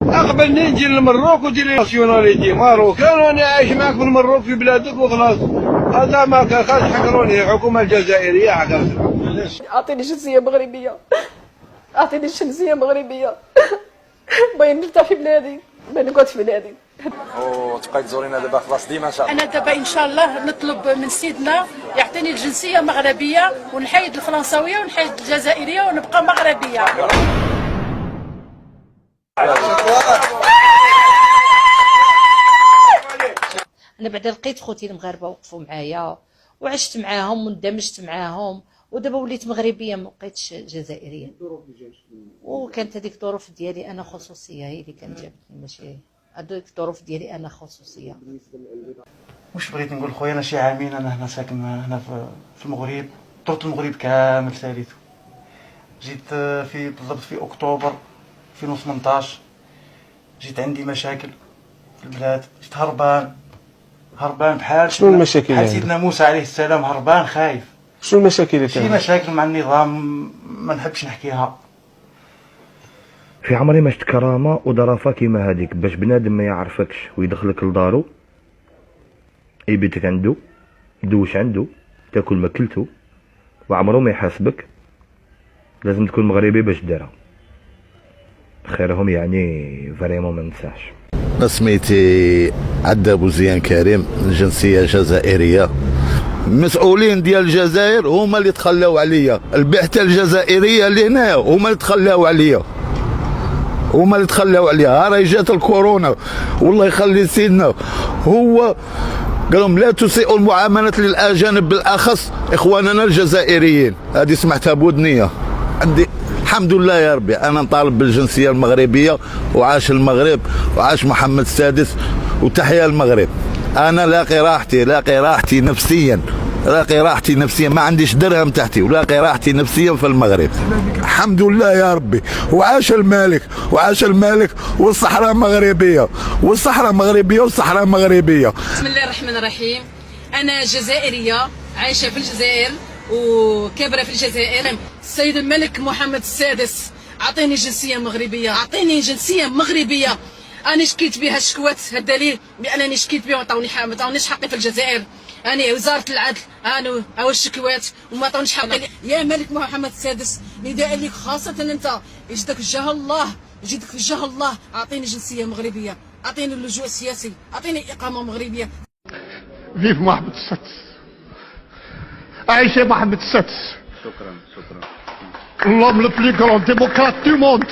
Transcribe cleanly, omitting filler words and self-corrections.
قبل نجي للمروك ودير لي ناسيوناليتي ماروك، انا عايش معك في المروك في بلادك وخلاص. هذا ما كان خاص يحقروني الحكومه الجزائريه حقرت. اعطيني جنسيه مغربيه، اعطيني جنسيه مغربيه. باغي نرتاح في بلادي، باغي نقعد في بلادي. وتبقاي تزورينا دابا خلاص ديما ان شاء الله. انا دابا ان شاء الله نطلب من سيدنا يعطيني الجنسيه مغربيه ونحيد الفرنساويه ونحيد الجزائريه ونبقى مغربيه. انا بعدا لقيت خوتي المغاربه وقفوا معايا وعشت معاهم واندمجت معاهم، ودابا وليت مغربيه ما بقيتش جزائريه. وكانت هذيك الظروف ديالي انا خصوصيه، هي اللي كانت جابتني، ماشي هذيك الظروف ديالي انا خصوصيه. واش بغيت نقول خويا، انا شي عامين انا هنا ساكن هنا في المغرب، طرت المغرب كامل ساليته. جيت بالضبط في اكتوبر 2018. جيت عندي مشاكل في البلاد، جيت هربان بحال شنو المشاكل بحال سيدنا موسى عليه السلام، هربان خايف. شنو المشاكل اللي شي مشاكل مع النظام ما نحبش نحكيها. في عمري ما شفت كرامه وظرافه كيما هذيك، باش بنادم ما يعرفكش ويدخلك لدارو، يبيتك عنده، دوش عنده، تاكل ماكلته، وعمرو ما يحاسبك. لازم تكون مغربي باش دارها. خيرهم يعني فريمون ما ننساش. سميتي عدا بوزيان كريم، من جنسيه جزائريه. المسؤولين ديال الجزائر هما اللي تخلاو عليا، البعثه الجزائريه اللي هنايا هما اللي تخلاو عليا، ها راهي جات الكورونا والله يخلي سيدنا، هو قال لهم لا تسيئوا المعامله للاجانب بالاخص اخواننا الجزائريين. هذه سمعتها بودنيه عندي. الحمد لله يا ربي، انا نطالب بالجنسيه المغربيه، وعاش المغرب وعاش محمد السادس، وتحيا المغرب. انا لاقي راحتي نفسيا، ما عنديش درهم تحتي، ولاقي راحتي نفسيا في المغرب. الحمد لله يا ربي، وعاش الملك والصحراء مغربيه، والصحراء مغربيه. بسم الله الرحمن الرحيم. انا جزائريه عايشه في الجزائر وكابره في الجزائر. السيد الملك محمد السادس اعطيني جنسيه مغربيه، انا شكيت بها الشكوات، الدليل بانني شكيت بها ما عطاونيش حقي في الجزائر. انا وزاره العدل انا او الشكوات وما عطاونيش حقي. يا ملك محمد السادس، نداء لك خاصه انت، يجدك في وجه الله، اعطيني جنسيه مغربيه، اعطيني اللجوء السياسي، اعطيني اقامه مغربيه. فيف محمد السادس، عايشه محمد السادس. شكرا. L'homme le plus grand démocrate du monde.